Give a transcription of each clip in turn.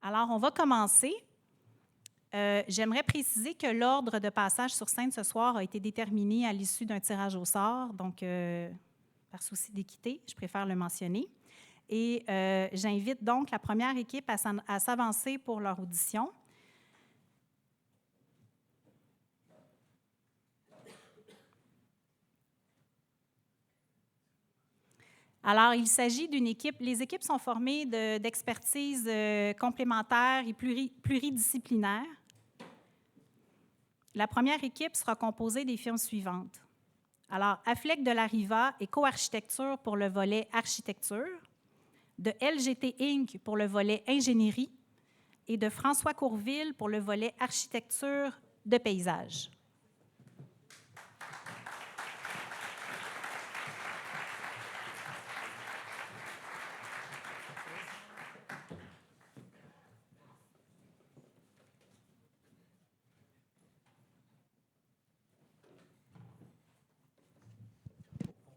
Alors, on va commencer. J'aimerais préciser que l'ordre de passage sur scène ce soir a été déterminé à l'issue d'un tirage au sort, donc par souci d'équité, je préfère le mentionner. Et j'invite donc la première équipe à s'avancer pour leur audition. Alors, il s'agit d'une équipe, les équipes sont formées d'expertises complémentaires et pluridisciplinaires. La première équipe sera composée des firmes suivantes. Alors, Affleck de la Riva et Co-Architecture pour le volet architecture, de LGT Inc. pour le volet ingénierie et de François Courville pour le volet architecture de paysage.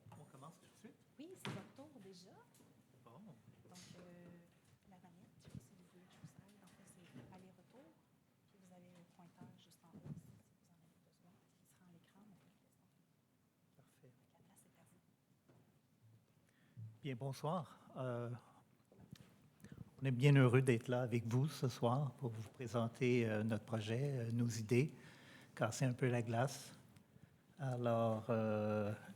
On commence tout de suite? Oui, c'est votre tour déjà. Bon. Donc, la manette, je ne sais pas si vous voulez que je vous sers. En fait, c'est aller-retour. Puis vous avez le pointeur juste en haut si vous en avez besoin. Il sera à l'écran. Parfait. La place est à vous. Bien, bonsoir. On est bien heureux d'être là avec vous ce soir pour vous présenter notre projet, nos idées, casser un peu la glace. Alors,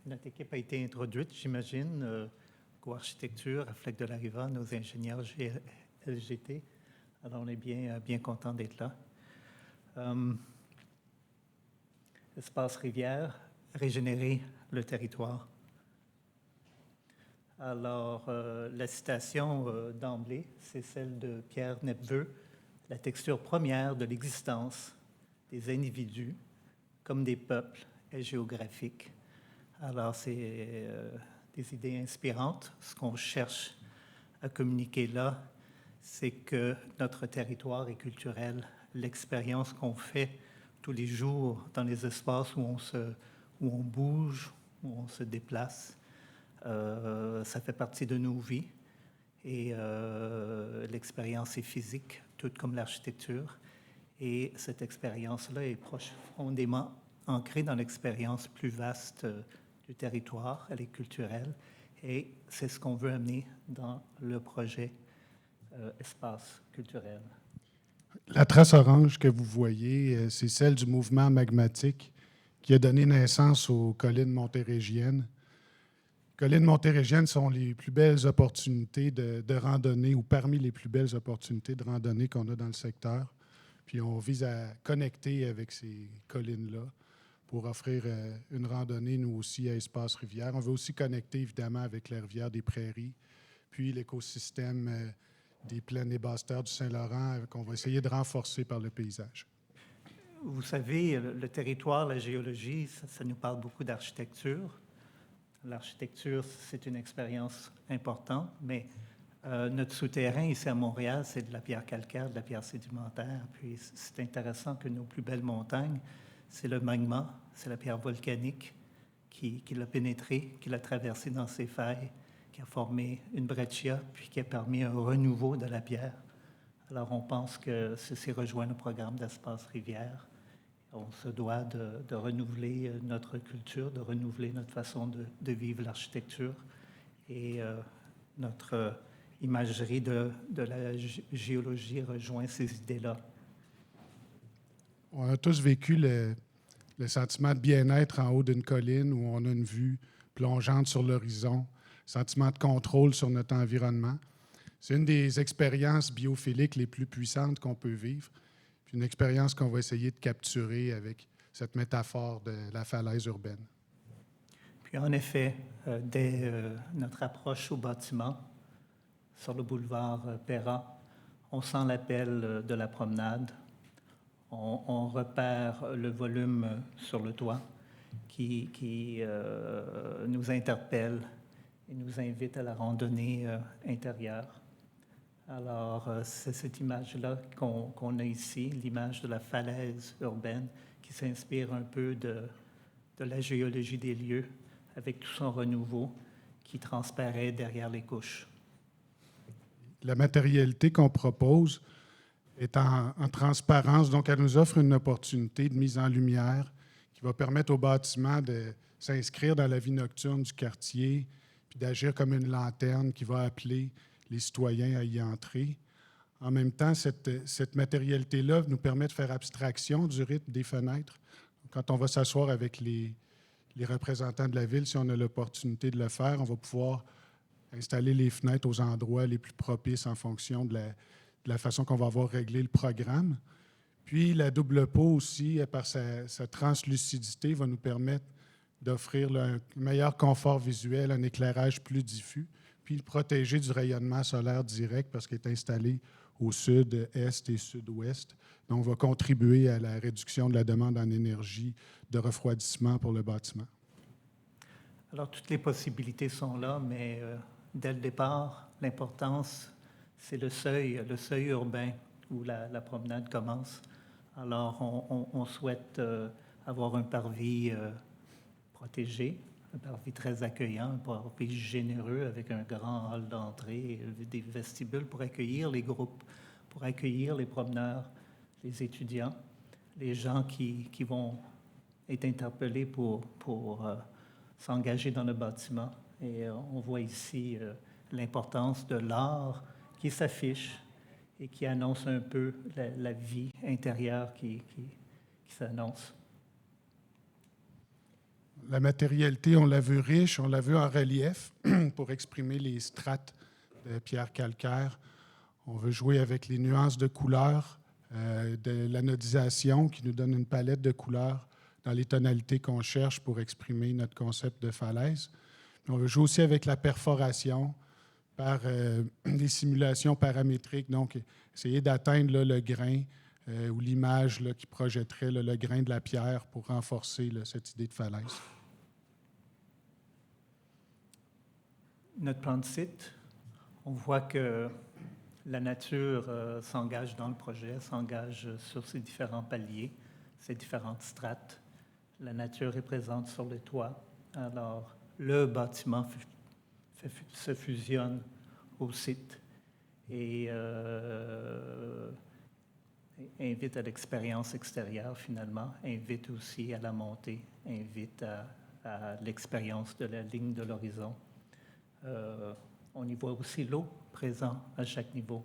notre équipe a été introduite, j'imagine, Co-Architecture, Affleck de la Riva, nos ingénieurs LGT. Alors, on est bien content d'être là. Espace Rivière, régénérer le territoire. Alors, la citation d'emblée, c'est celle de Pierre Nepveu, « La texture première de l'existence des individus, comme des peuples, est géographique. » Alors, c'est des idées inspirantes. Ce qu'on cherche à communiquer là, c'est que notre territoire est culturel. L'expérience qu'on fait tous les jours dans les espaces où on bouge, où on se déplace, ça fait partie de nos vies et l'expérience est physique, tout comme l'architecture. Et cette expérience-là est profondément ancrée dans l'expérience plus vaste du territoire, elle est culturelle. Et c'est ce qu'on veut amener dans le projet Espace culturel. La trace orange que vous voyez, c'est celle du mouvement magmatique qui a donné naissance aux collines montérégiennes. Les collines montérégiennes sont les plus belles opportunités de randonnée ou parmi les plus belles opportunités de randonnée qu'on a dans le secteur. Puis on vise à connecter avec ces collines-là pour offrir une randonnée, nous aussi, à Espace Rivière. On veut aussi connecter, évidemment, avec la rivière des Prairies, puis l'écosystème des plaines et basses terres du Saint-Laurent qu'on va essayer de renforcer par le paysage. Vous savez, le territoire, la géologie, ça nous parle beaucoup d'architecture. L'architecture, c'est une expérience importante, mais notre souterrain ici à Montréal, c'est de la pierre calcaire, de la pierre sédimentaire. Puis c'est intéressant que nos plus belles montagnes, c'est le magma, c'est la pierre volcanique qui l'a pénétré, qui l'a traversé dans ses failles, qui a formé une breccia, puis qui a permis un renouveau de la pierre. Alors on pense que ceci rejoint le programme d'Espace Rivière. On se doit de renouveler notre culture, de renouveler notre façon de vivre l'architecture et notre imagerie de la géologie rejoint ces idées-là. On a tous vécu le sentiment de bien-être en haut d'une colline où on a une vue plongeante sur l'horizon, sentiment de contrôle sur notre environnement. C'est une des expériences biophiliques les plus puissantes qu'on peut vivre. Puis une expérience qu'on va essayer de capturer avec cette métaphore de la falaise urbaine. Puis en effet, dès notre approche au bâtiment, sur le boulevard Perra, on sent l'appel de la promenade. On repère le volume sur le toit qui nous interpelle et nous invite à la randonnée intérieure. Alors, c'est cette image-là qu'on a ici, l'image de la falaise urbaine qui s'inspire un peu de la géologie des lieux avec tout son renouveau qui transparaît derrière les couches. La matérialité qu'on propose, est en transparence, donc elle nous offre une opportunité de mise en lumière qui va permettre au bâtiment de s'inscrire dans la vie nocturne du quartier, puis d'agir comme une lanterne qui va appeler les citoyens à y entrer. En même temps, cette matérialité-là nous permet de faire abstraction du rythme des fenêtres. Quand on va s'asseoir avec les représentants de la ville, si on a l'opportunité de le faire, on va pouvoir installer les fenêtres aux endroits les plus propices en fonction de la façon qu'on va avoir réglé le programme. Puis la double peau aussi, par sa translucidité, va nous permettre d'offrir un meilleur confort visuel, un éclairage plus diffus, puis le protéger du rayonnement solaire direct parce qu'il est installé au sud, est et sud-ouest. Donc, on va contribuer à la réduction de la demande en énergie de refroidissement pour le bâtiment. Alors, toutes les possibilités sont là, mais dès le départ, l'importance, c'est le seuil urbain où la promenade commence. Alors, on souhaite avoir un parvis protégé, un parvis très accueillant, un parvis généreux avec un grand hall d'entrée, des vestibules pour accueillir les groupes, pour accueillir les promeneurs, les étudiants, les gens qui vont être interpellés pour s'engager dans le bâtiment. Et on voit ici l'importance de l'art qui s'affiche et qui annonce un peu la vie intérieure qui s'annonce. La matérialité, on l'a vu riche, on l'a vu en relief pour exprimer les strates de pierre calcaire. On veut jouer avec les nuances de couleurs, de l'anodisation qui nous donne une palette de couleurs dans les tonalités qu'on cherche pour exprimer notre concept de falaise. On veut jouer aussi avec la perforation par des simulations paramétriques, donc essayer d'atteindre là, le grain ou l'image là, qui projetterait là, le grain de la pierre pour renforcer là, cette idée de falaise. Notre plan de site, on voit que la nature s'engage dans le projet, s'engage sur ses différents paliers, ses différentes strates. La nature est présente sur le toit. Alors, le bâtiment se fusionne au site et invite à l'expérience extérieure finalement, invite aussi à la montée, invite à l'expérience de la ligne de l'horizon. On y voit aussi l'eau présente à chaque niveau.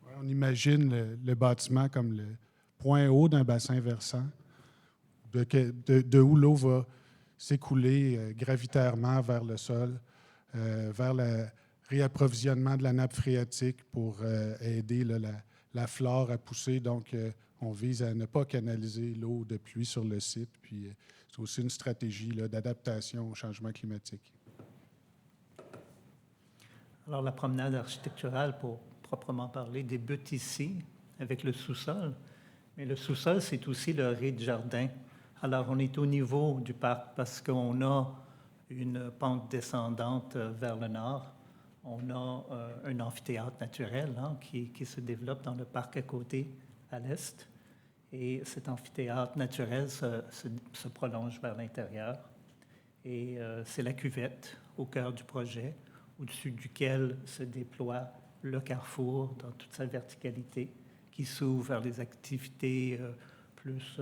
Ouais, on imagine le bâtiment comme le point haut d'un bassin versant, de où l'eau va s'écouler gravitairement vers le sol, vers le réapprovisionnement de la nappe phréatique pour aider là, la flore à pousser. Donc, on vise à ne pas canaliser l'eau de pluie sur le site. Puis, c'est aussi une stratégie là, d'adaptation au changement climatique. Alors, la promenade architecturale, pour proprement parler, débute ici, avec le sous-sol. Mais le sous-sol, c'est aussi le rez-de-jardin. Alors, on est au niveau du parc parce qu'on a une pente descendante vers le nord. On a un amphithéâtre naturel qui se développe dans le parc à côté, à l'est. Et cet amphithéâtre naturel se prolonge vers l'intérieur. Et c'est la cuvette au cœur du projet, au-dessus duquel se déploie le carrefour dans toute sa verticalité, qui s'ouvre vers les activités plus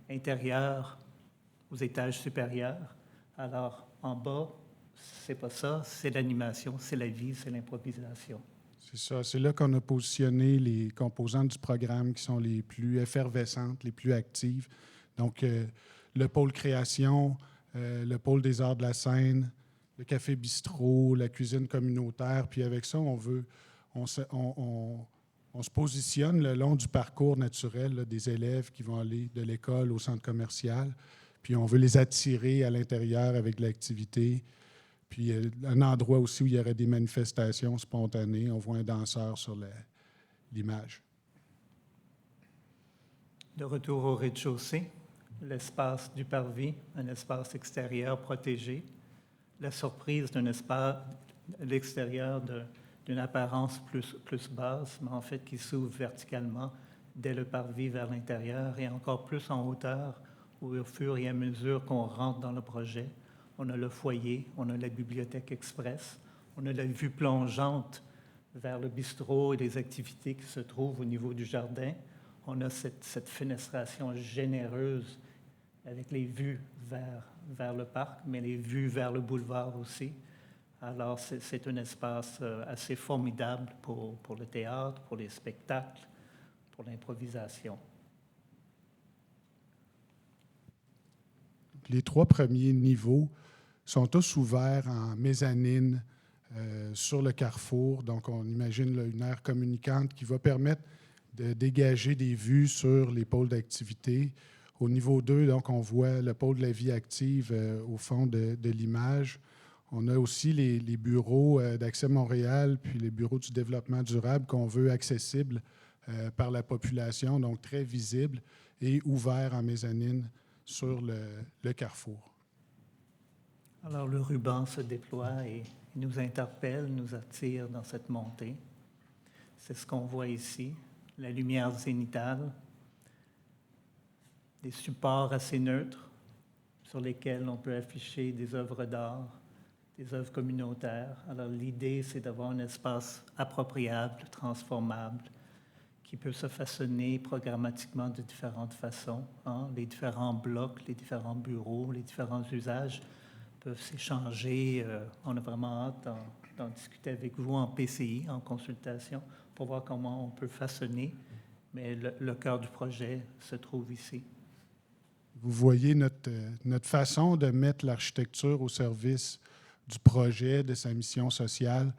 intérieures aux étages supérieurs. Alors, en bas, c'est pas ça, c'est l'animation, c'est la vie, c'est l'improvisation. C'est ça. C'est là qu'on a positionné les composantes du programme qui sont les plus effervescentes, les plus actives. Donc, le pôle création, le pôle des arts de la scène, le café bistrot, la cuisine communautaire. Puis avec ça, on se positionne le long du parcours naturel là, des élèves qui vont aller de l'école au centre commercial. Puis on veut les attirer à l'intérieur avec de l'activité. Puis un endroit aussi où il y aurait des manifestations spontanées. On voit un danseur sur l'image. De retour au rez-de-chaussée, l'espace du parvis, un espace extérieur protégé. La surprise d'un espace à l'extérieur d'une apparence plus basse, mais en fait qui s'ouvre verticalement dès le parvis vers l'intérieur et encore plus en hauteur, où au fur et à mesure qu'on rentre dans le projet, on a le foyer, on a la bibliothèque express, on a la vue plongeante vers le bistrot et les activités qui se trouvent au niveau du jardin. On a cette fenestration généreuse avec les vues vers le parc, mais les vues vers le boulevard aussi. Alors, c'est un espace assez formidable pour le théâtre, pour les spectacles, pour l'improvisation. Les 3 premiers niveaux sont tous ouverts en mezzanine sur le carrefour. Donc, on imagine là, une aire communicante qui va permettre de dégager des vues sur les pôles d'activité. Au niveau 2, donc, on voit le pôle de la vie active au fond de l'image. On a aussi les bureaux d'Accès Montréal, puis les bureaux du développement durable qu'on veut accessibles par la population, donc très visibles et ouverts en mezzanine sur le carrefour. Alors, le ruban se déploie et nous interpelle, nous attire dans cette montée. C'est ce qu'on voit ici, la lumière zénithale, des supports assez neutres sur lesquels on peut afficher des œuvres d'art, des œuvres communautaires. Alors, l'idée, c'est d'avoir un espace appropriable, transformable, qui peut se façonner programmatiquement de différentes façons. Hein? Les différents blocs, les différents bureaux, les différents usages peuvent s'échanger. On a vraiment hâte d'en discuter avec vous en PCI, en consultation, pour voir comment on peut façonner. Mais le cœur du projet se trouve ici. Vous voyez notre façon de mettre l'architecture au service du projet, de sa mission sociale.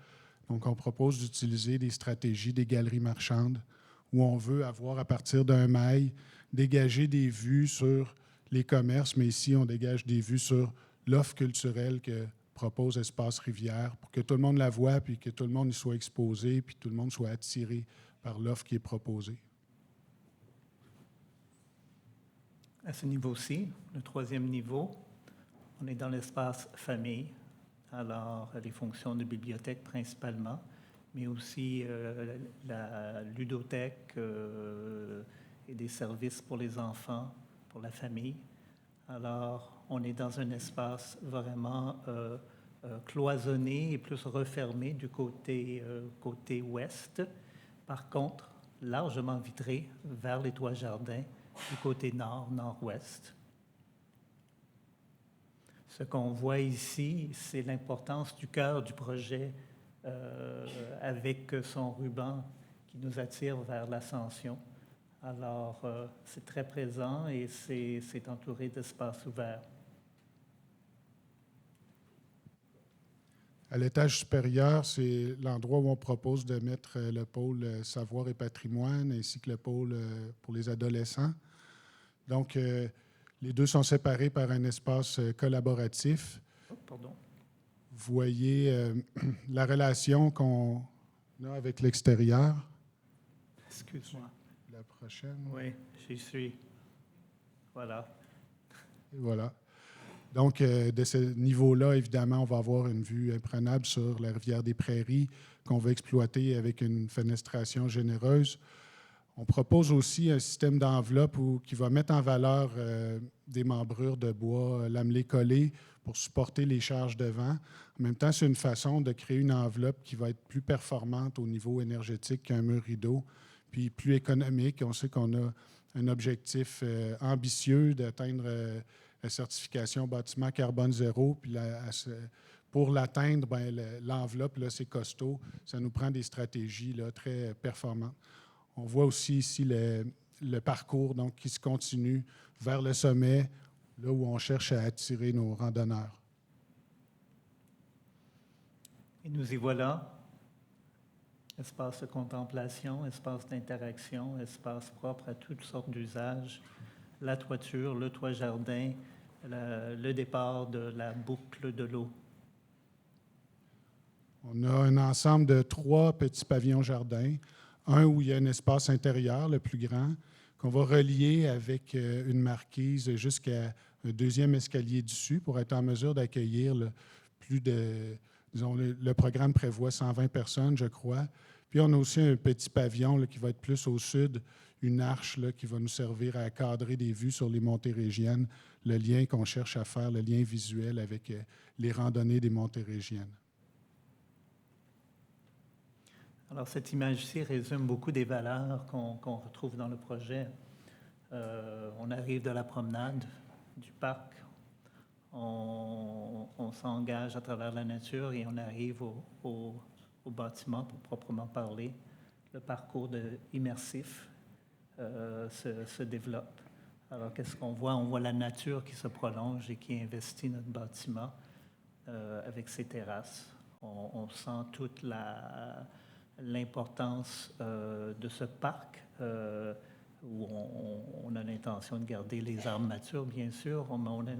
Donc, on propose d'utiliser des stratégies des galeries marchandes où on veut avoir, à partir d'un mail, dégager des vues sur les commerces, mais ici, on dégage des vues sur l'offre culturelle que propose Espace Rivière pour que tout le monde la voie, puis que tout le monde y soit exposé, puis tout le monde soit attiré par l'offre qui est proposée. À ce niveau-ci, le 3e niveau, on est dans l'espace famille. Alors, les fonctions de bibliothèque principalement, mais aussi la ludothèque et des services pour les enfants, pour la famille. Alors, on est dans un espace vraiment cloisonné et plus refermé du côté ouest. Par contre, largement vitré vers les toits jardins du côté nord-nord-ouest. Ce qu'on voit ici, c'est l'importance du cœur du projet avec son ruban qui nous attire vers l'ascension. Alors, c'est très présent et c'est entouré d'espaces ouverts. À l'étage supérieur, c'est l'endroit où on propose de mettre le pôle savoir et patrimoine ainsi que le pôle pour les adolescents. Donc, les deux sont séparés par un espace collaboratif. Oh, pardon. Vous voyez la relation qu'on a avec l'extérieur. Excuse-moi. La prochaine. Oui, j'y suis. Voilà. Et voilà. Donc, de ce niveau-là, évidemment, on va avoir une vue imprenable sur la rivière des Prairies qu'on va exploiter avec une fenestration généreuse. On propose aussi un système d'enveloppe qui va mettre en valeur des membrures de bois lamelées collées pour supporter les charges de vent. En même temps, c'est une façon de créer une enveloppe qui va être plus performante au niveau énergétique qu'un mur rideau, puis plus économique. On sait qu'on a un objectif ambitieux d'atteindre la certification bâtiment carbone zéro. Puis pour l'atteindre, l'enveloppe, là, c'est costaud. Ça nous prend des stratégies là, très performantes. On voit aussi ici le parcours donc, qui se continue vers le sommet, là où on cherche à attirer nos randonneurs. Et nous y voilà. Espace de contemplation, espace d'interaction, espace propre à toutes sortes d'usages. La toiture, le toit jardin, le départ de la boucle de l'eau. On a un ensemble de 3 petits pavillons jardins. Un où il y a un espace intérieur, le plus grand, qu'on va relier avec une marquise jusqu'à un 2e escalier dessus pour être en mesure d'accueillir plus de... Disons, le programme prévoit 120 personnes, je crois. Puis on a aussi un petit pavillon là, qui va être plus au sud, une arche là, qui va nous servir à cadrer des vues sur les Montérégiennes, le lien qu'on cherche à faire, le lien visuel avec les randonnées des Montérégiennes. Alors, cette image-ci résume beaucoup des valeurs qu'on retrouve dans le projet. On arrive de la promenade du parc, on s'engage à travers la nature et on arrive au bâtiment pour proprement parler. Le parcours immersif se développe. Alors, qu'est-ce qu'on voit? On voit la nature qui se prolonge et qui investit notre bâtiment avec ses terrasses. On sent toute l'importance de ce parc où on a l'intention de garder les arbres matures, bien sûr, mais on a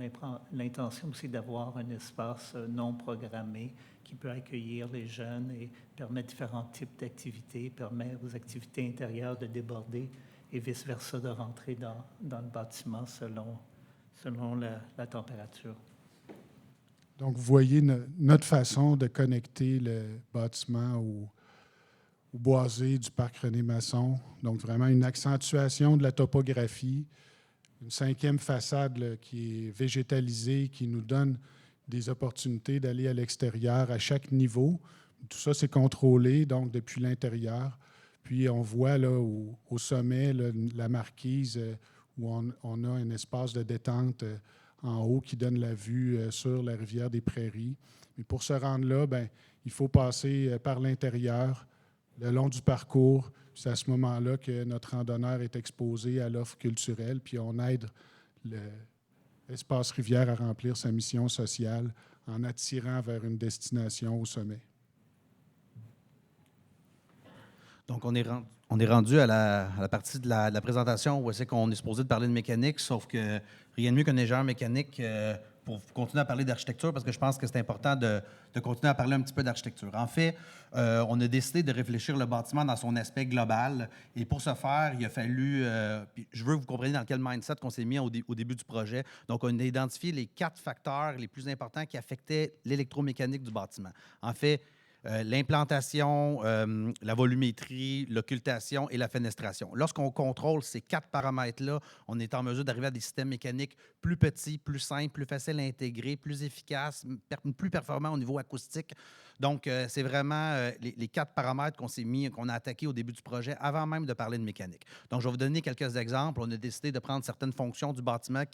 l'intention aussi d'avoir un espace non programmé qui peut accueillir les jeunes et permettre différents types d'activités, permet aux activités intérieures de déborder et vice-versa de rentrer dans le bâtiment selon la température. Donc, vous voyez notre façon de connecter le bâtiment au boisé du parc René Masson. Donc, vraiment une accentuation de la topographie, une 5e façade là, qui est végétalisée, qui nous donne des opportunités d'aller à l'extérieur à chaque niveau. Tout ça, c'est contrôlé, donc, depuis l'intérieur. Puis, on voit là, au sommet là, la marquise où on a un espace de détente en haut qui donne la vue sur la rivière des Prairies. Mais pour se rendre là, bien, il faut passer par l'intérieur, le long du parcours. C'est à ce moment-là que notre randonneur est exposé à l'offre culturelle, puis on aide l'espace rivière à remplir sa mission sociale en attirant vers une destination au sommet. Donc, on est rendu à la partie de la présentation où c'est qu'on est supposé de parler de mécanique, sauf que rien de mieux qu'un ingénieur mécanique pour continuer à parler d'architecture, parce que je pense que c'est important de continuer à parler un petit peu d'architecture. En fait, on a décidé de réfléchir le bâtiment dans son aspect global, et pour ce faire, il a fallu, puis je veux que vous compreniez dans quel mindset qu'on s'est mis au début du projet. Donc, on a identifié les 4 facteurs les plus importants qui affectaient l'électromécanique du bâtiment. En fait, l'implantation, la volumétrie, l'occultation et la fenestration. Lorsqu'on contrôle ces 4 paramètres-là, on est en mesure d'arriver à des systèmes mécaniques plus petits, plus simples, plus faciles à intégrer, plus efficaces, plus performants au niveau acoustique. Donc, c'est vraiment les 4 paramètres qu'on a attaqués au début du projet avant même de parler de mécanique. Donc, je vais vous donner quelques exemples. On a décidé de prendre certaines fonctions du bâtiment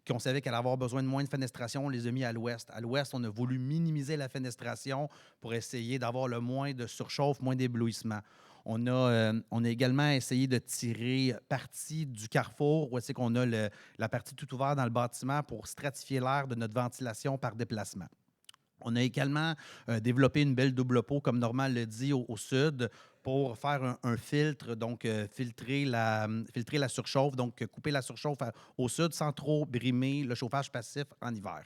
qu'on savait qu'elle allait avoir besoin de moins de fenestration. On les a mis à l'ouest. À l'ouest, on a voulu minimiser la fenestration pour essayer d'avoir le moins de surchauffe, moins d'éblouissement. On a également essayé de tirer partie du carrefour, où c'est qu'on a la partie tout ouverte dans le bâtiment pour stratifier l'air de notre ventilation par déplacement. On a également développé une belle double peau, comme Normand le dit, au sud, pour faire un filtre, donc filtrer la surchauffe, donc couper la surchauffe au sud sans trop brimer le chauffage passif en hiver.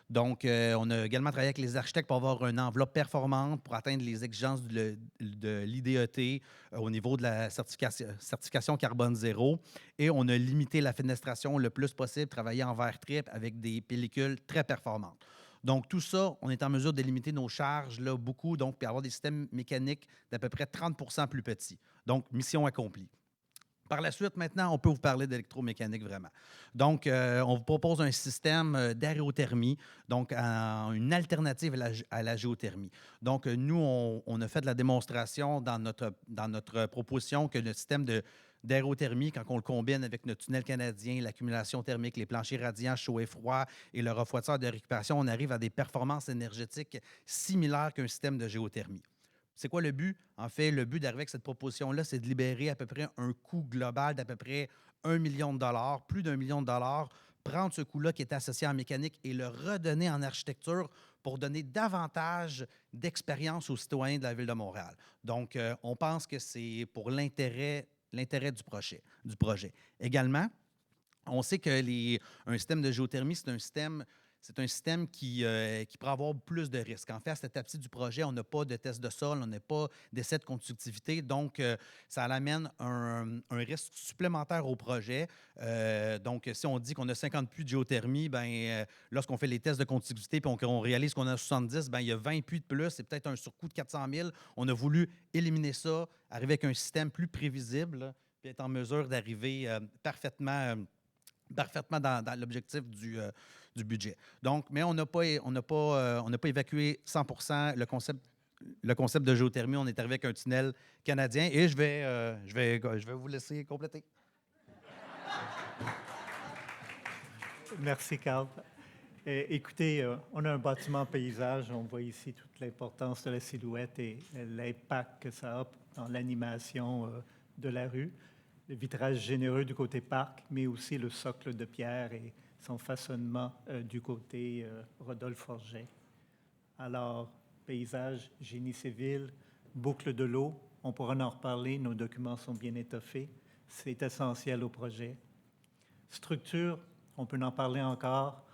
Donc, on a également travaillé avec les architectes pour avoir une enveloppe performante pour atteindre les exigences de l'IDET au niveau de la certification carbone zéro. Et on a limité la fenestration le plus possible, travaillé en verre triple avec des pellicules très performantes. Donc, tout ça, on est en mesure de limiter nos charges là, beaucoup, donc, puis avoir des systèmes mécaniques d'à peu près 30 % plus petits. Donc, mission accomplie. Par la suite, maintenant, on peut vous parler d'électromécanique vraiment. Donc, on vous propose un système d'aérothermie, donc une alternative à la géothermie. Donc, nous, on a fait de la démonstration dans notre proposition que le système d'aérothermie, quand on le combine avec notre tunnel canadien, l'accumulation thermique, les planchers radiants chaud et froid et le refroidisseur de récupération, on arrive à des performances énergétiques similaires qu'un système de géothermie. C'est quoi le but? En fait, le but d'arriver avec cette proposition-là, c'est de libérer à peu près un coût global d'à peu près 1 million de dollars, plus d'1 million de dollars, prendre ce coût-là qui est associé en mécanique et le redonner en architecture pour donner davantage d'expérience aux citoyens de la Ville de Montréal. Donc, on pense que c'est pour l'intérêt du projet. Également, on sait qu'un système de géothermie, c'est un système qui pourrait avoir plus de risques. En fait, à cette étape-ci du projet, on n'a pas de test de sol, on n'a pas d'essai de conductivité, donc ça amène un risque supplémentaire au projet. Donc, si on dit qu'on a 50 puits de géothermie, lorsqu'on fait les tests de conductivité et on réalise qu'on a 70, il y a 20 puits de plus, c'est peut-être un surcoût de 400 000. On a voulu éliminer ça, arriver avec un système plus prévisible, puis être en mesure d'arriver parfaitement dans l'objectif du budget. Donc, mais on n'a pas évacué 100% le concept le concept de géothermie, on est arrivé avec un tunnel canadien et je vais vous laisser compléter. Merci, Carl. Écoutez, on a un bâtiment paysage. On voit ici toute l'importance de la silhouette et l'impact que ça a dans l'animation de la rue. Le vitrage généreux du côté parc, mais aussi le socle de pierre et son façonnement du côté Rodolphe Forget. Alors, paysage, génie civil, boucle de l'eau, on pourra en reparler. Nos documents sont bien étoffés. C'est essentiel au projet. Structure, on peut en parler encore.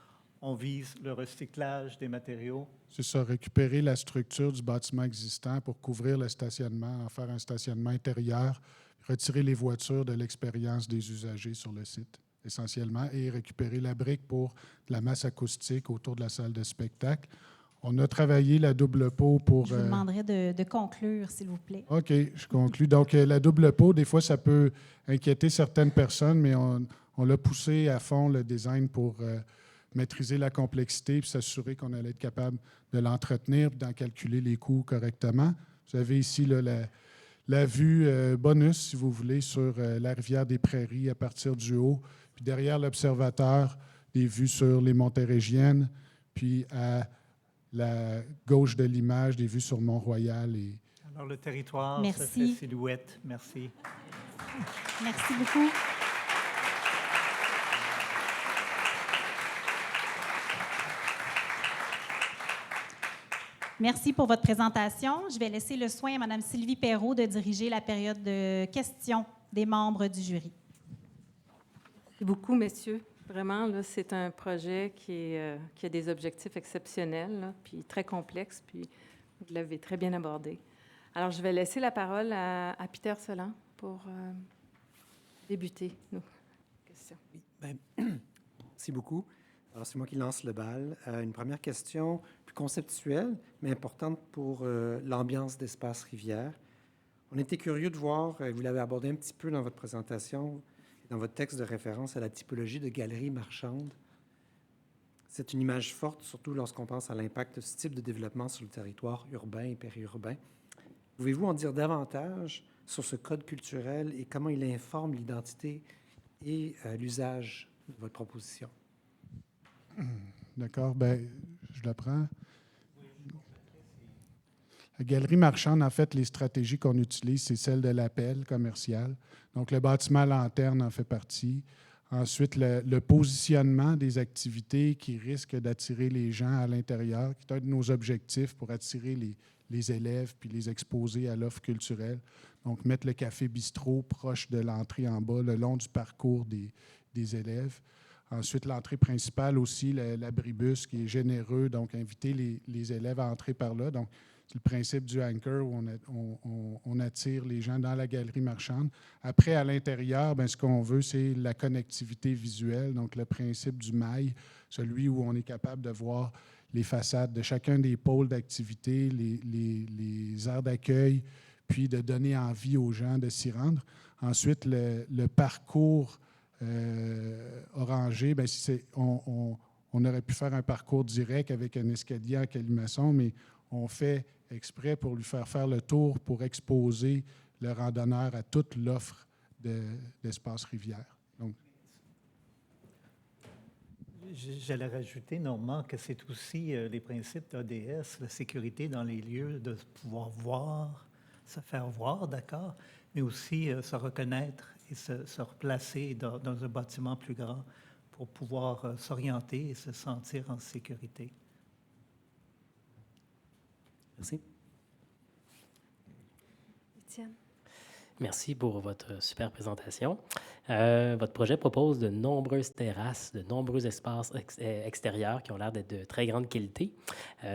On vise le recyclage des matériaux. C'est ça, récupérer la structure du bâtiment existant pour couvrir le stationnement, en faire un stationnement intérieur, retirer les voitures de l'expérience des usagers sur le site, essentiellement, et récupérer la brique pour de la masse acoustique autour de la salle de spectacle. On a travaillé la double peau pour... Je vous demanderai de conclure, s'il vous plaît. OK, je conclus. Donc, la double peau, des fois, ça peut inquiéter certaines personnes, mais on l'a poussé à fond, le design, pour maîtriser la complexité puis s'assurer qu'on allait être capable de l'entretenir et d'en calculer les coûts correctement. Vous avez ici là, la vue bonus, si vous voulez, sur la rivière des Prairies à partir du haut. Puis derrière l'observateur, des vues sur les Montérégiennes. Puis à la gauche de l'image, des vues sur Mont-Royal. Alors, le territoire, Merci. ça fait silhouette. Merci. Merci beaucoup. Merci pour votre présentation. Je vais laisser le soin à Mme Sylvie Perrault de diriger la période de questions des membres du jury. Merci beaucoup, messieurs. Vraiment, là, c'est un projet qui a des objectifs exceptionnels, là, puis très complexes, puis vous l'avez très bien abordé. Alors, je vais laisser la parole à Peter Solan pour débuter nos questions. Oui, bien, merci beaucoup. Alors, c'est moi qui lance le bal. Une première question plus conceptuelle, mais importante pour l'ambiance d'Espace Rivière. On était curieux de voir, vous l'avez abordé un petit peu dans votre présentation, dans votre texte de référence à la typologie de galerie marchande. C'est une image forte, surtout lorsqu'on pense à l'impact de ce type de développement sur le territoire urbain et périurbain. Pouvez-vous en dire davantage sur ce code culturel et comment il informe l'identité et l'usage de votre proposition? D'accord, bien, je la prends. La galerie marchande, en fait, les stratégies qu'on utilise, c'est celle de l'appel commercial. Donc, le bâtiment lanterne en fait partie. Ensuite, le positionnement des activités qui risquent d'attirer les gens à l'intérieur, qui est un de nos objectifs pour attirer les élèves puis les exposer à l'offre culturelle. Donc, mettre le café bistrot proche de l'entrée en bas, le long du parcours des élèves. Ensuite, l'entrée principale aussi, l'abribus qui est généreux, donc inviter les élèves à entrer par là. Donc, c'est le principe du anchor où on attire les gens dans la galerie marchande. Après, à l'intérieur, bien, ce qu'on veut, c'est la connectivité visuelle, donc le principe du mail, celui où on est capable de voir les façades de chacun des pôles d'activité, les aires d'accueil, puis de donner envie aux gens de s'y rendre. Ensuite, le parcours orangé, bien, on aurait pu faire un parcours direct avec un escalier en colimaçon, mais on fait exprès pour lui faire le tour pour exposer le randonneur à toute l'offre d'Espace Rivière. Donc, j'allais rajouter, Normand, que c'est aussi les principes d'ADS, la sécurité dans les lieux, de pouvoir voir, se faire voir, d'accord, mais aussi se reconnaître et se replacer dans un bâtiment plus grand pour pouvoir s'orienter et se sentir en sécurité. Merci. Étienne. Merci pour votre super présentation. Votre projet propose de nombreuses terrasses, de nombreux espaces extérieurs qui ont l'air d'être de très grande qualité.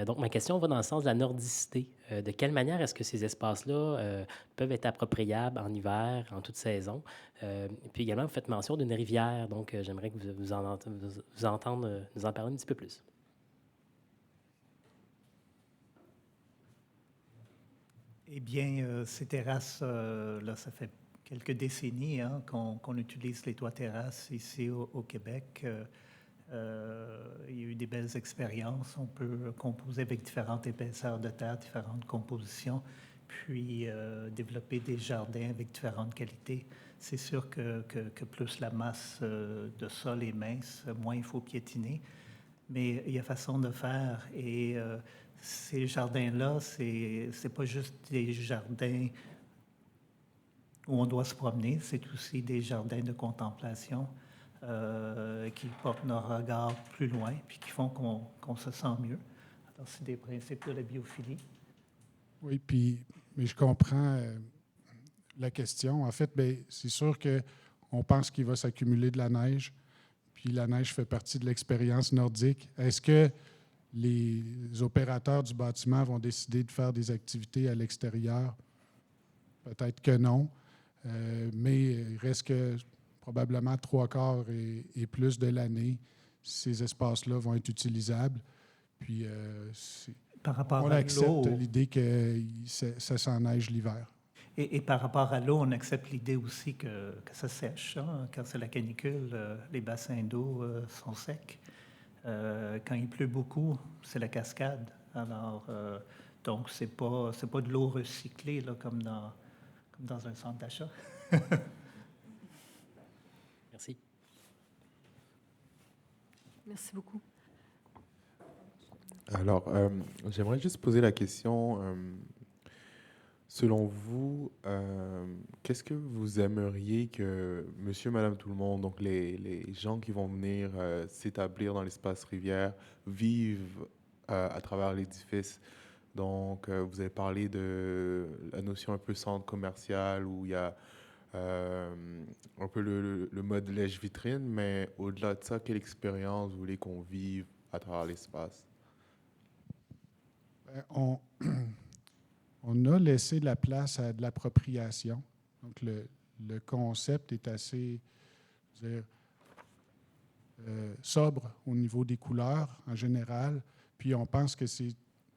Donc, ma question va dans le sens de la nordicité. De quelle manière est-ce que ces espaces-là peuvent être appropriables en hiver, en toute saison? Puis également, vous faites mention d'une rivière, donc j'aimerais que vous entendre nous en parler un petit peu plus. Eh bien, ces terrasses, là, ça fait quelques décennies qu'on utilise les toits terrasses ici au Québec. Il y a eu des belles expériences. On peut composer avec différentes épaisseurs de terre, différentes compositions, puis développer des jardins avec différentes qualités. C'est sûr que plus la masse de sol est mince, moins il faut piétiner. Mais il y a façon de faire. Et ces jardins-là, c'est pas juste des jardins où on doit se promener, c'est aussi des jardins de contemplation qui portent nos regards plus loin puis qui font qu'on se sent mieux. Alors, c'est des principes de la biophilie. Oui, mais je comprends la question. En fait, bien, c'est sûr qu'on pense qu'il va s'accumuler de la neige, puis la neige fait partie de l'expérience nordique. Est-ce que les opérateurs du bâtiment vont décider de faire des activités à l'extérieur? Peut-être que non, mais il reste que probablement 3/4 et plus de l'année, ces espaces-là vont être utilisables. Puis Par rapport on à accepte l'eau, l'idée que ça s'enneige l'hiver. et par rapport à l'eau, on accepte l'idée aussi que ça sèche. Hein? Quand c'est la canicule, les bassins d'eau sont secs. Quand il pleut beaucoup, c'est la cascade. Alors, donc, c'est pas de l'eau recyclée là, comme dans un centre d'achat. Merci. Merci beaucoup. Alors, j'aimerais juste poser la question, selon vous, qu'est-ce que vous aimeriez que monsieur, madame, tout le monde, donc les gens qui vont venir s'établir dans l'espace rivière, vivent à travers l'édifice? Donc, vous avez parlé de la notion un peu centre commercial où il y a un peu le mode lèche-vitrine, mais au-delà de ça, quelle expérience vous voulez qu'on vive à travers l'espace? On a laissé de la place à de l'appropriation. Donc, le concept est assez, je veux dire, sobre au niveau des couleurs en général. Puis, on pense que c'est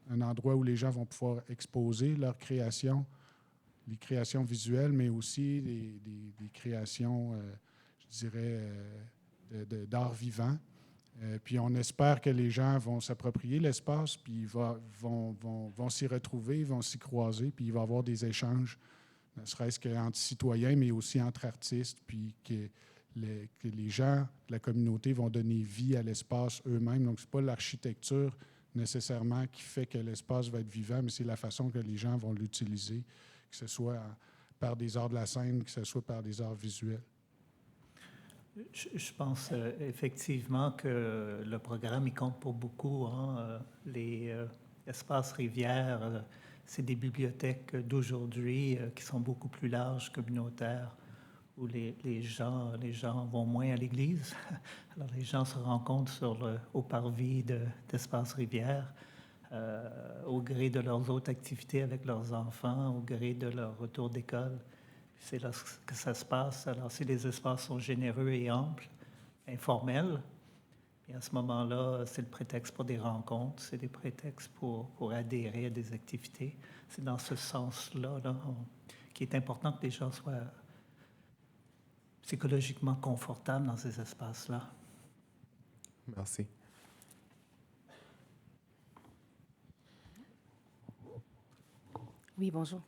un endroit où les gens vont pouvoir exposer leurs créations, les créations visuelles, mais aussi des créations, je dirais, d'art vivant. Puis on espère que les gens vont s'approprier l'espace, puis vont s'y retrouver, vont s'y croiser, puis il va y avoir des échanges, ne serait-ce qu'entre citoyens, mais aussi entre artistes, puis que les gens de la communauté vont donner vie à l'espace eux-mêmes. Donc, ce n'est pas l'architecture nécessairement qui fait que l'espace va être vivant, mais c'est la façon que les gens vont l'utiliser, que ce soit par des arts de la scène, que ce soit par des arts visuels. Je pense effectivement que le programme, il compte pour beaucoup. Hein? Les espaces rivières, c'est des bibliothèques d'aujourd'hui qui sont beaucoup plus larges, communautaires, où les gens vont moins à l'église. Alors, les gens se rencontrent au parvis d'espaces rivières, au gré de leurs autres activités avec leurs enfants, au gré de leur retour d'école. C'est là que ça se passe. Alors, si les espaces sont généreux et amples, informels, et à ce moment-là, c'est le prétexte pour des rencontres, c'est des prétextes pour adhérer à des activités. C'est dans ce sens-là qu'il est important que les gens soient psychologiquement confortables dans ces espaces-là. Merci. Oui, bonjour.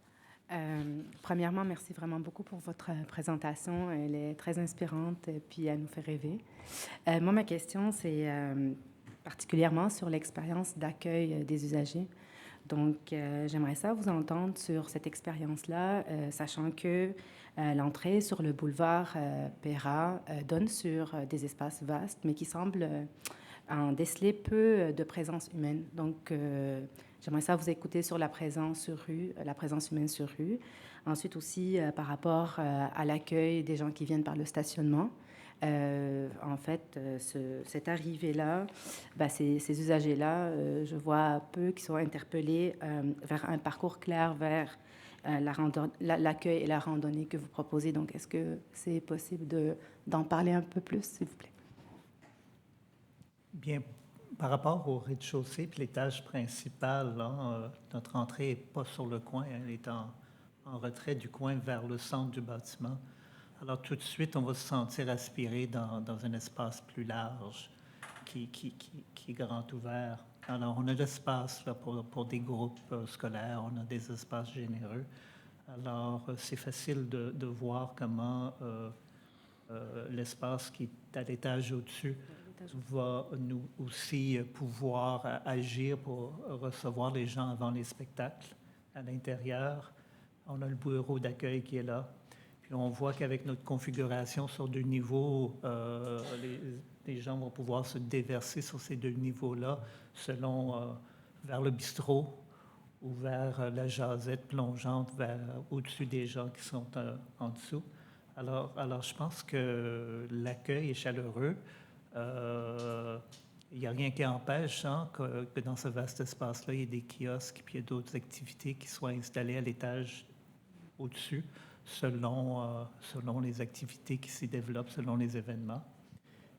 Premièrement, merci vraiment beaucoup pour votre présentation. Elle est très inspirante, puis elle nous fait rêver. Moi, ma question, c'est particulièrement sur l'expérience d'accueil des usagers. Donc, j'aimerais ça vous entendre sur cette expérience-là, sachant que l'entrée sur le boulevard Péra donne sur des espaces vastes, mais qui semblent en déceler peu de présence humaine. Donc, j'aimerais ça vous écouter sur la présence humaine sur rue. Ensuite aussi, par rapport à l'accueil des gens qui viennent par le stationnement. En fait, cette arrivée-là, ces usagers-là, je vois peu qui sont interpellés vers un parcours clair vers l'accueil et la randonnée que vous proposez. Donc, est-ce que c'est possible d'en parler un peu plus, s'il vous plaît? Bien, par rapport au rez-de-chaussée puis l'étage principal, là, notre entrée n'est pas sur le coin, elle est en retrait du coin vers le centre du bâtiment. Alors tout de suite, on va se sentir aspiré dans un espace plus large. qui est grand ouvert. Alors, on a de l'espace là, pour des groupes scolaires, on a des espaces généreux. Alors, c'est facile de voir comment l'espace qui est à l'étage au-dessus va nous aussi pouvoir agir pour recevoir les gens avant les spectacles. À l'intérieur, on a le bureau d'accueil qui est là. Puis on voit qu'avec notre configuration sur 2 niveaux, les gens vont pouvoir se déverser sur ces 2 niveaux-là selon vers le bistrot ou vers la jasette plongeante au-dessus des gens qui sont en dessous. Alors, je pense que l'accueil est chaleureux. Il n'y a rien qui empêche que dans ce vaste espace-là, il y ait des kiosques et d'autres activités qui soient installées à l'étage au-dessus selon les activités qui s'y développent, selon les événements.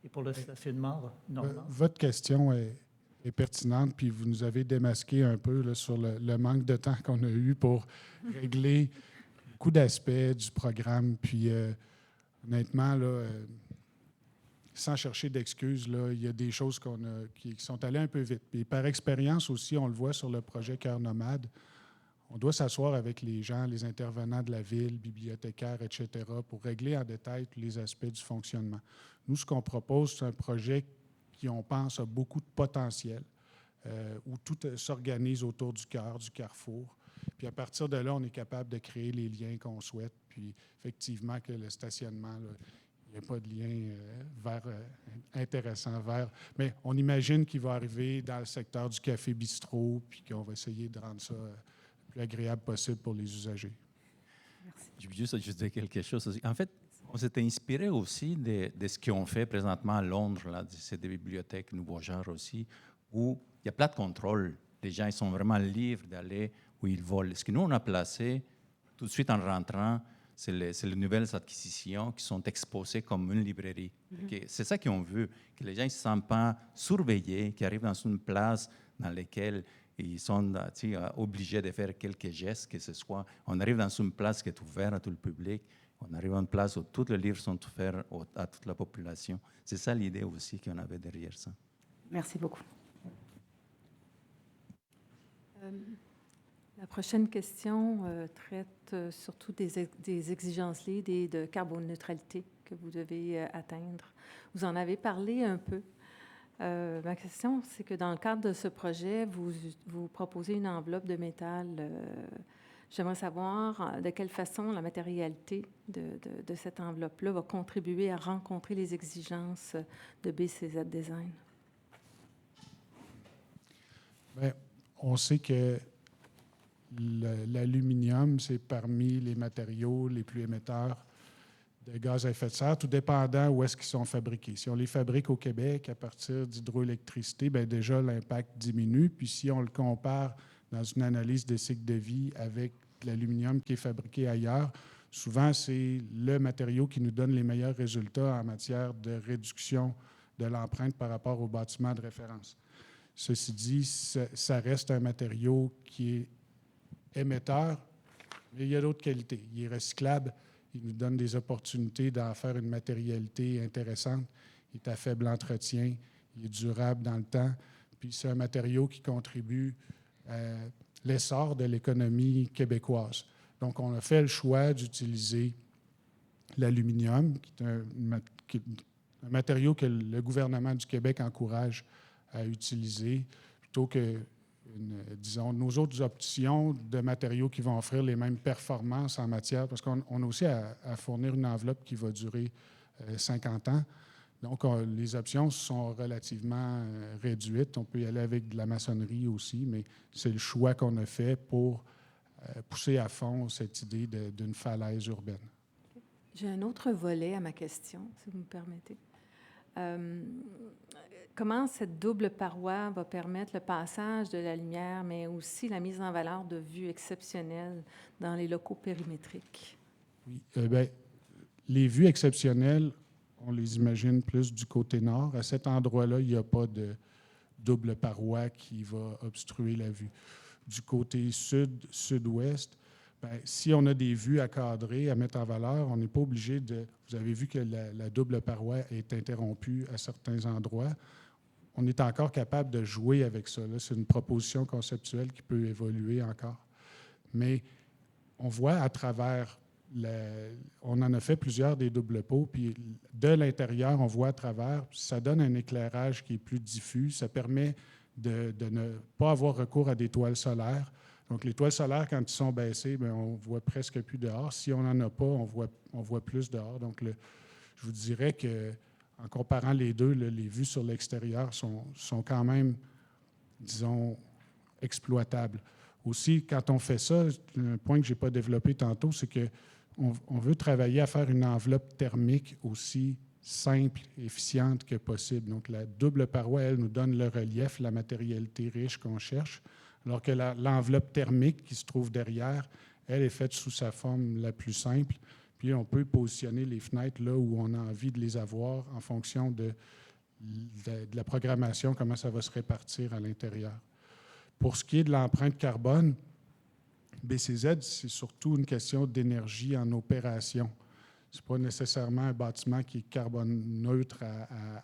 Et pour le stationnement, Normand? Votre question est pertinente, puis vous nous avez démasqué un peu là, sur le manque de temps qu'on a eu pour régler beaucoup d'aspects du programme. Puis honnêtement, là, sans chercher d'excuses, là, il y a des choses qui sont allées un peu vite. Et par expérience aussi, on le voit sur le projet Cœur nomade, on doit s'asseoir avec les gens, les intervenants de la ville, bibliothécaires, etc., pour régler en détail tous les aspects du fonctionnement. Nous, ce qu'on propose, c'est un projet qui, on pense, a beaucoup de potentiel, où tout s'organise autour du cœur, du carrefour. Puis à partir de là, on est capable de créer les liens qu'on souhaite. Puis effectivement, que le stationnement, là, il n'y a pas de lien intéressant vers. Mais on imagine qu'il va arriver dans le secteur du café-bistrot, puis qu'on va essayer de rendre ça le plus agréable possible pour les usagers. Merci. Je veux juste ajouter quelque chose aussi. En fait, on s'était inspiré aussi de ce qu'on fait présentement à Londres, là, c'est des bibliothèques nouveau genre aussi, où il n'y a pas de contrôle. Les gens ils sont vraiment libres d'aller où ils veulent. Ce que nous, on a placé tout de suite en rentrant, c'est les nouvelles acquisitions qui sont exposées comme une librairie. C'est ça qu'on veut, que les gens ne se sentent pas surveillés, qu'ils arrivent dans une place dans laquelle ils sont obligés de faire quelques gestes, que ce soit. On arrive dans une place qui est ouverte à tout le public, on arrive à une place où tous les livres sont offerts à toute la population. C'est ça l'idée aussi qu'on avait derrière ça. Merci beaucoup. La prochaine question traite surtout des exigences LEED et de carboneutralité que vous devez atteindre. Vous en avez parlé un peu. Ma question, c'est que dans le cadre de ce projet, vous proposez une enveloppe de métal. J'aimerais savoir de quelle façon la matérialité de cette enveloppe-là va contribuer à rencontrer les exigences de BCZ Design. Bien, on sait que l'aluminium, c'est parmi les matériaux les plus émetteurs de gaz à effet de serre, tout dépendant où est-ce qu'ils sont fabriqués. Si on les fabrique au Québec à partir d'hydroélectricité, bien déjà, l'impact diminue. Puis si on le compare dans une analyse des cycles de vie avec l'aluminium qui est fabriqué ailleurs, souvent, c'est le matériau qui nous donne les meilleurs résultats en matière de réduction de l'empreinte par rapport au bâtiment de référence. Ceci dit, ça reste un matériau qui est émetteur, mais il y a d'autres qualités. Il est recyclable, il nous donne des opportunités d'en faire une matérialité intéressante, il est à faible entretien, il est durable dans le temps, puis c'est un matériau qui contribue à l'essor de l'économie québécoise. Donc, on a fait le choix d'utiliser l'aluminium, qui est un matériau que le gouvernement du Québec encourage à utiliser, plutôt que disons, nos autres options de matériaux qui vont offrir les mêmes performances en matière, parce qu'on a aussi à fournir une enveloppe qui va durer 50 ans. Donc, les options sont relativement réduites. On peut y aller avec de la maçonnerie aussi, mais c'est le choix qu'on a fait pour pousser à fond cette idée d'une falaise urbaine. J'ai un autre volet à ma question, si vous me permettez. Comment cette double paroi va permettre le passage de la lumière, mais aussi la mise en valeur de vues exceptionnelles dans les locaux périmétriques? Oui. Bien, les vues exceptionnelles, on les imagine plus du côté nord. À cet endroit-là, il n'y a pas de double paroi qui va obstruer la vue. Du côté sud-ouest, bien, si on a des vues à cadrer, à mettre en valeur, on n'est pas obligé de... Vous avez vu que la double paroi est interrompue à certains endroits. on est encore capable de jouer avec ça. Là, c'est une proposition conceptuelle qui peut évoluer encore. Mais on voit à travers, on en a fait plusieurs des doubles pots, puis de l'intérieur, on voit à travers, ça donne un éclairage qui est plus diffus, ça permet de ne pas avoir recours à des toiles solaires. Donc, les toiles solaires, quand ils sont baissées, bien, on voit presque plus dehors. Si on n'en a pas, on voit plus dehors. Donc, je vous dirais que en comparant les deux, les vues sur l'extérieur sont quand même, disons, exploitables. Aussi, quand on fait ça, un point que je n'ai pas développé tantôt, c'est qu'on veut travailler à faire une enveloppe thermique aussi simple et efficiente que possible. Donc, la double paroi, elle, nous donne le relief, la matérialité riche qu'on cherche, alors que l'enveloppe thermique qui se trouve derrière, elle est faite sous sa forme la plus simple. Puis, on peut positionner les fenêtres là où on a envie de les avoir en fonction de la programmation, comment ça va se répartir à l'intérieur. Pour ce qui est de l'empreinte carbone, BCZ, c'est surtout une question d'énergie en opération. Ce n'est pas nécessairement un bâtiment qui est carbone neutre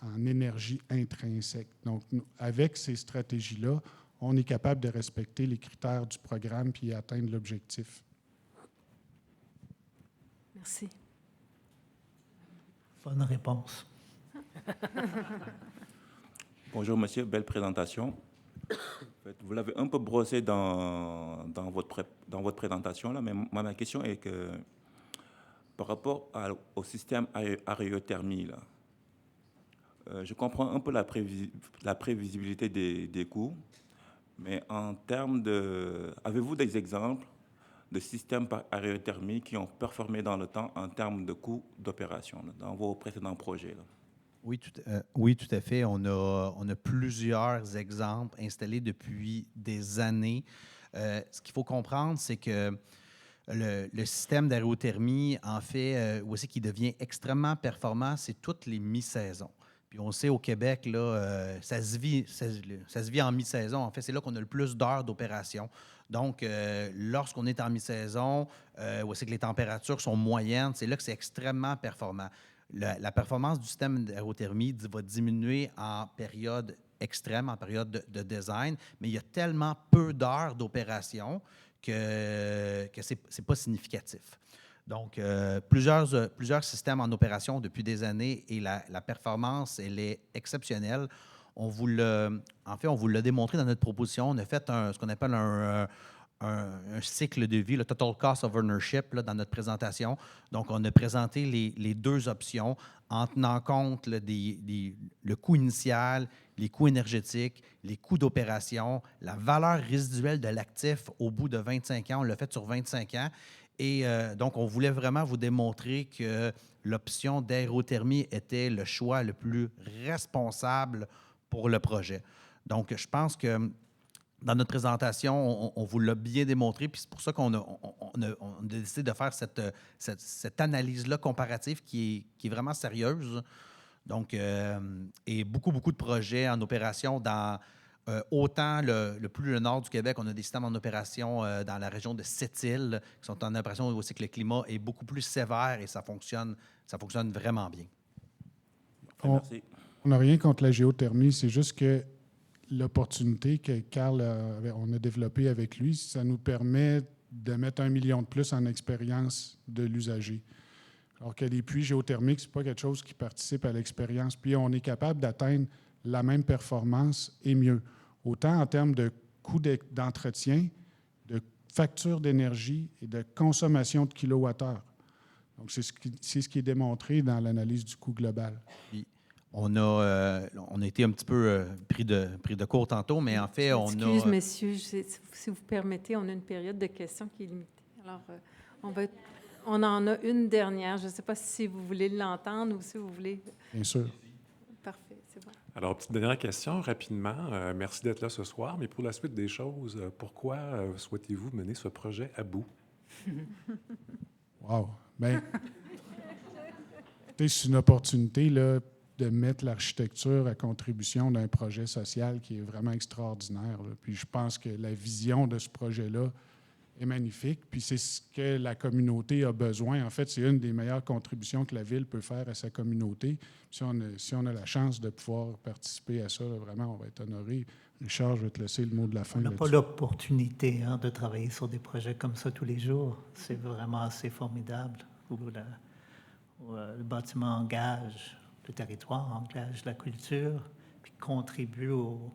en énergie intrinsèque. Donc, avec ces stratégies-là, on est capable de respecter les critères du programme puis atteindre l'objectif. Merci. Bonne réponse. Bonjour monsieur, belle présentation. Vous l'avez un peu brossé dans votre présentation, là, mais ma question est que par rapport au système aérothermie, là, je comprends un peu la prévisibilité des coûts, mais en termes de... Avez-vous des exemples de systèmes aérothermie qui ont performé dans le temps en termes de coûts d'opération dans vos précédents projets, là? Oui, tout à fait. On a plusieurs exemples installés depuis des années. Ce qu'il faut comprendre, c'est que le système d'aérothermie, en fait, aussi qui devient extrêmement performant, c'est toutes les mi-saisons. Puis on sait au Québec, là, ça se vit en mi-saison. En fait, c'est là qu'on a le plus d'heures d'opération. Donc, lorsqu'on est en mi-saison, où c'est que les températures sont moyennes, c'est là que c'est extrêmement performant. La performance du système d'aérothermie va diminuer en période extrême, en période de design, mais il y a tellement peu d'heures d'opération que ce n'est pas significatif. Donc, plusieurs systèmes en opération depuis des années et la performance, elle est exceptionnelle. On vous l'a démontré dans notre proposition. On a fait ce qu'on appelle un cycle de vie, le Total Cost of Ownership, là, dans notre présentation. Donc, on a présenté les deux options en tenant compte là, le coût initial, les coûts énergétiques, les coûts d'opération, la valeur résiduelle de l'actif au bout de 25 ans. On l'a fait sur 25 ans. Et donc, on voulait vraiment vous démontrer que l'option d'aérothermie était le choix le plus responsable pour le projet. Donc, je pense que dans notre présentation, on vous l'a bien démontré, puis c'est pour ça qu'on a décidé de faire cette analyse-là comparative qui est vraiment sérieuse. Donc, et beaucoup de projets en opération dans autant le nord du Québec, on a des systèmes en opération dans la région de Sept-Îles, qui sont en opération où aussi que le climat est beaucoup plus sévère et ça fonctionne vraiment bien. Merci. On n'a rien contre la géothermie, c'est juste que l'opportunité que Carl on a développée avec lui, ça nous permet de mettre 1 million de plus en expérience de l'usager. Alors que les puits géothermiques, ce n'est pas quelque chose qui participe à l'expérience. Puis on est capable d'atteindre la même performance et mieux, autant en termes de coût d'entretien, de facture d'énergie et de consommation de kilowattheure. Donc, c'est ce qui est démontré dans l'analyse du coût global. Puis, on a été un petit peu pris de court tantôt, mais en fait, Excuse, messieurs, si vous permettez, on a une période de questions qui est limitée. Alors, on en a une dernière. Je ne sais pas si vous voulez l'entendre ou si vous voulez... Bien sûr. Parfait, c'est bon. Alors, petite dernière question, rapidement. Merci d'être là ce soir, mais pour la suite des choses, pourquoi souhaitez-vous mener ce projet à bout? Wow! Bien, c'est une opportunité, là, de mettre l'architecture à contribution d'un projet social qui est vraiment extraordinaire, là. Puis je pense que la vision de ce projet-là est magnifique. Puis c'est ce que la communauté a besoin. En fait, c'est une des meilleures contributions que la Ville peut faire à sa communauté. Si on a la chance de pouvoir participer à ça, là, vraiment, on va être honoré. Richard, je vais te laisser le mot de la fin. On n'a pas là-dessus. l'opportunité de travailler sur des projets comme ça tous les jours. C'est vraiment assez formidable. Où le bâtiment engage le territoire, engage la culture, puis contribue au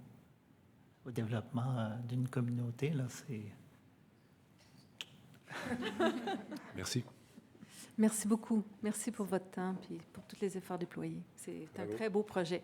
développement d'une communauté. Là, c'est... Merci. Merci beaucoup. Merci pour votre temps et pour tous les efforts déployés. C'est un très beau projet.